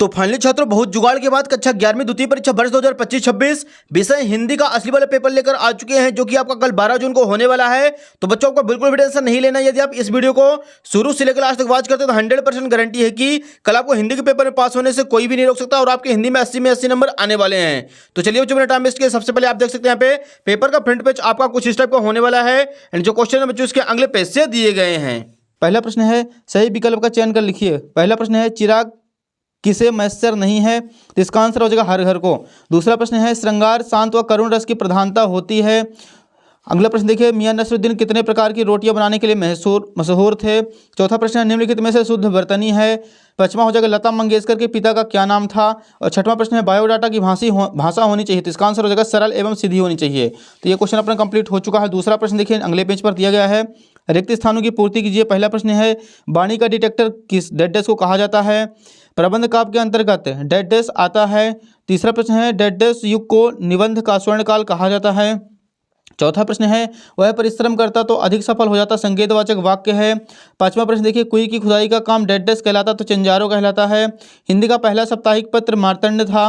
तो फाइनली छात्रों बहुत जुगाड़ के बाद कक्षा 11वीं द्वितीय परीक्षा वर्ष 2025-26 विषय हिंदी का असली वाला पेपर लेकर आ चुके हैं, जो कि आपका कल 12 जून को होने वाला है। तो बच्चों को बिल्कुल भी टेंशन नहीं लेना। यदि आप इस वीडियो को शुरू से लेकर लास्ट तक वॉच करते हो तो 100% गारंटी है कि कल आपको हिंदी के पेपर में पास होने से कोई भी नहीं रोक सकता और आपके हिंदी में 80 में 80 नंबर आने वाले हैं। तो चलिए बच्चों, टाइम वेस्ट किया, सबसे पहले आप देख सकते हैं यहाँ पे पेपर का फ्रंट पेज आपका कुछ इस टाइप का होने वाला है एंड जो क्वेश्चन है बच्चों इसके अगले पेज से दिए गए हैं। पहला प्रश्न है सही विकल्प का चयन कर लिखिए। पहला प्रश्न है चिराग किसे मैस्टर नहीं है, तो इसका आंसर हो जाएगा हर घर को। दूसरा प्रश्न है श्रृंगार शांत व करुण रस की प्रधानता होती है। अगला प्रश्न देखिए मियां नसरुद्दीन कितने प्रकार की रोटियां बनाने के लिए मशहूर थे। चौथा प्रश्न है निम्नलिखित में से शुद्ध बर्तनी है। पांचवा हो जाएगा लता मंगेशकर के पिता का क्या नाम था। और छठवां प्रश्न है बायोडाटा की भाषा होनी चाहिए, तो इसका आंसर हो जाएगा सरल एवं सीधी होनी चाहिए। तो ये क्वेश्चन अपना कंप्लीट हो चुका है। दूसरा प्रश्न देखिए अगले पेज पर दिया गया है, रिक्त स्थानों की पूर्ति कीजिए। पहला प्रश्न है वाणी का डिटेक्टर किस डेड डेस्क को कहा जाता है। प्रबंध काव्य के अंतर्गत डेड डेस्क आता है। तीसरा प्रश्न है डेड डेस्क युग को निबंध का स्वर्णकाल कहा जाता है। चौथा प्रश्न है वह परिश्रम करता तो अधिक सफल हो जाता संकेतवाचक वाक्य है। पांचवा प्रश्न देखिए कुई की खुदाई का काम डेड डेस्क कहलाता तो चिंजारो कहलाता है। हिंदी का पहला साप्ताहिक पत्र मार्तंड था।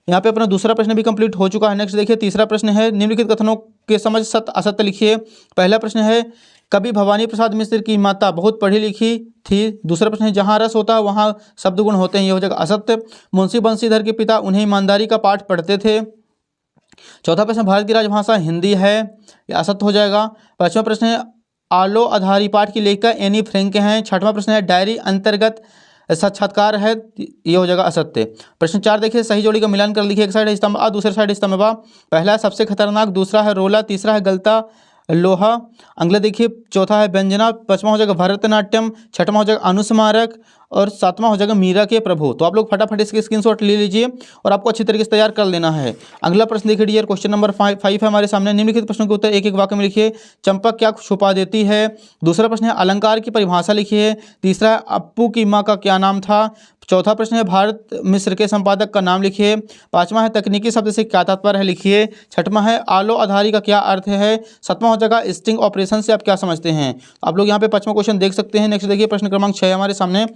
यहाँ पे अपना दूसरा प्रश्न भी कंप्लीट हो चुका है। नेक्स्ट देखिए तीसरा प्रश्न है निम्नलिखित कथनों के समझ सत्य असत्य लिखिए। पहला प्रश्न है कवि भवानी प्रसाद मिश्र की माता बहुत पढ़ी लिखी थी। दूसरा प्रश्न है जहाँ रस होता है वहाँ शब्द गुण होते हैं, ये हो जाएगा असत्य। मुंशी बंशीधर के पिता उन्हें ईमानदारी का पाठ पढ़ते थे। चौथा प्रश्न भारत की राजभाषा हिंदी है, ये असत्य हो जाएगा। पांचवा प्रश्न है आलो आधारी पाठ की लेखिका एनी फ्रैंक हैं। छठवां प्रश्न है डायरी अंतर्गत साक्षात्कार है, ये हो जाएगा असत्य। प्रश्न 4 देखिए सही जोड़ी का मिलान कर लिखिए। एक साइड स्तंभ आ दूसरे साइड स्तंभ बा। पहला है सबसे खतरनाक, दूसरा है रोला, तीसरा है गलता लोहा। अगला देखिए चौथा है व्यंजना, पांचवा हो जाएगा भरतनाट्यम, छठवां हो जाएगा अनुस्मारक और सातवां हो जाएगा मीरा के प्रभु। तो आप लोग फटाफट इसके स्क्रीनशॉट ले लीजिए और आपको अच्छी तरीके से तैयार कर लेना है। अगला प्रश्न देखिए डियर क्वेश्चन नंबर 5 है हमारे सामने। निम्नलिखित प्रश्नों के उत्तर एक एक वाक्य में लिखिए। चंपक क्या छुपा देती है। दूसरा प्रश्न है अलंकार की परिभाषा लिखिए। तीसरा है अप्पू की माँ का क्या नाम था। चौथा प्रश्न है भारत मिस्र के संपादक का नाम लिखिए। पांचवा है तकनीकी शब्द से क्या तात्पर्य है लिखिए। छठवां है आलो आधारी का क्या अर्थ है। सातवां हो जाएगा स्टिंग ऑपरेशन से आप क्या समझते हैं। आप लोग यहाँ पे पांचवा क्वेश्चन देख सकते हैं। नेक्स्ट देखिए प्रश्न क्रमांक 6 हमारे सामने।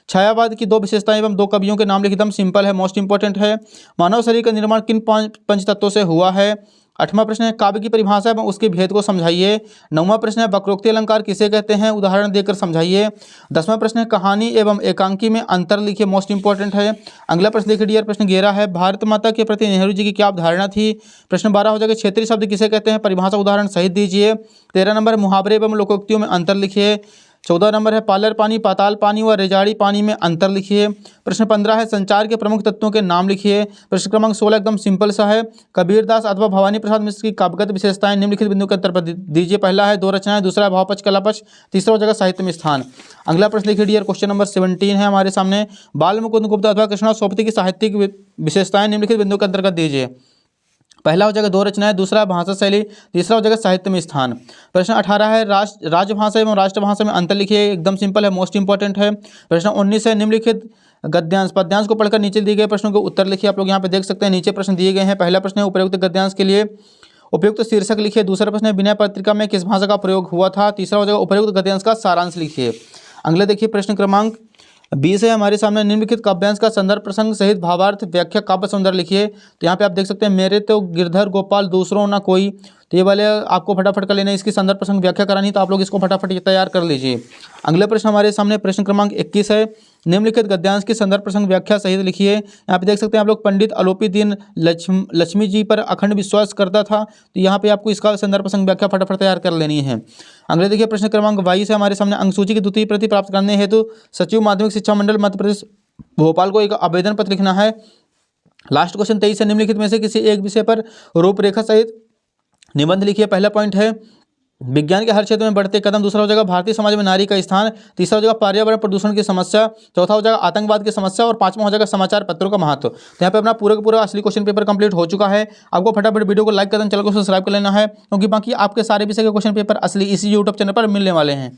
छायावाद की 2 विशेषताएं एवं 2 कवियों के नाम लिखिए। एकदम सिंपल है, मोस्ट इंपॉर्टेंट है। मानव शरीर का निर्माण किन 5 पंचतत्वों से हुआ है। 8वां प्रश्न है काव्य की परिभाषा एवं उसके भेद को समझाइए। 9वां प्रश्न है वक्रोक्ति अलंकार किसे कहते हैं, उदाहरण देकर समझाइए। 10वां प्रश्न है कहानी एवं एकांकी में अंतर लिखिए, मोस्ट इंपॉर्टेंट है। अगला प्रश्न देखिए डियर प्रश्न 11 है भारत माता के प्रति नेहरू जी की क्या अवधारणा थी। प्रश्न 12 हो जाएगा क्षेत्रीय शब्द किसे कहते हैं, परिभाषा उदाहरण सहित दीजिए। 13 नंबर मुहावरे एवं लोकोक्तियों में अंतर लिखिए। 14 नंबर है पालर पानी, पाताल पानी व रेजाड़ी पानी में अंतर लिखिए। प्रश्न 15 है संचार के प्रमुख तत्वों के नाम लिखिए। प्रश्न क्रमांक 16 एकदम सिंपल सा है कबीरदास अथवा भवानी प्रसाद मिश्र की काव्यगत विशेषताएं निम्नलिखित बिंदु के अंतर पर दीजिए। पहला है 2 रचनाएं, दूसरा है भावपक्ष कलापक्ष, तीसरा हो जाएगा साहित्य में स्थान। अगला प्रश्न लिखिए डियर क्वेश्चन नंबर 17 है हमारे सामने। बाल मुकुंद गुप्त अथवा कृष्णा सोपति की साहित्यिक विशेषताएं निम्नलिखित बिंदु के अंतर्गत दीजिए। पहला हो जाएगा 2 रचनाएं, दूसरा भाषा शैली, तीसरा हो जाएगा साहित्य में स्थान। प्रश्न 18 है राजभाषा एवं राष्ट्रभाषा में अंतर लिखिए, एकदम सिंपल है, मोस्ट इंपॉर्टेंट है। प्रश्न 19 है निम्नलिखित गद्यांश पद्यांश को पढ़कर नीचे दिए गए प्रश्नों के उत्तर लिखिए। आप लोग यहाँ पे देख सकते हैं नीचे प्रश्न दिए गए हैं। पहला प्रश्न है उपयुक्त गद्यांश के लिए उपयुक्त शीर्षक लिखिए। दूसरा प्रश्न है विनय पत्रिका में किस भाषा का प्रयोग हुआ था। तीसरा हो जाएगा उपयुक्त गद्यांश का सारांश लिखिए। अगले देखिए प्रश्न क्रमांक 20 है हमारे सामने। निम्नलिखित काव्यांश का संदर्भ प्रसंग सहित भावार्थ व्याख्या काव्य सौंदर्य लिखिए। तो यहाँ पे आप देख सकते हैं मेरे तो गिरधर गोपाल दूसरों ना कोई, तो ये वाले आपको फटाफट कर लेना है, इसकी संदर्भ प्रसंग व्याख्या करानी, तो आप लोग इसको फटाफट तैयार कर लीजिए। अगले प्रश्न हमारे सामने प्रश्न क्रमांक 21 है। निम्नलिखित गद्यांश की संदर्भ प्रसंग व्याख्या सहित लिखिए। यहाँ पे देख सकते हैं आप लोग पंडित अलोपी दीन लक्ष्मी जी पर अखंड विश्वास करता था, तो यहाँ पे आपको इसका संदर्भ प्रसंग व्याख्या फटाफट तैयार कर लेनी है। अगले देखिए प्रश्न क्रमांक 22 है हमारे सामने। अंकसूची की द्वितीय प्रति प्राप्त करने हेतु सचिव माध्यमिक शिक्षा मंडल मध्य प्रदेश भोपाल को एक आवेदन पत्र लिखना है। लास्ट क्वेश्चन 23 है निम्नलिखित में से किसी एक विषय पर रूपरेखा सहित निबंध लिखिए। पहला पॉइंट है विज्ञान के हर क्षेत्र में बढ़ते कदम, दूसरा हो जाएगा भारतीय समाज में नारी का स्थान, तीसरा हो जाएगा पर्यावरण प्रदूषण की समस्या, चौथा हो जाएगा आतंकवाद की समस्या और पांचवा हो जाएगा समाचार पत्रों का महत्व। तो यहाँ पे अपना पूरा का पूरा असली क्वेश्चन पेपर कंप्लीट हो चुका है। आपको फटाफट वीडियो को लाइक कर देना, चैनल को सब्सक्राइब कर लेना है, क्योंकि बाकी आपके सारे विषय के क्वेश्चन पेपर असली इसी यूट्यूब चैनल पर मिलने वाले हैं।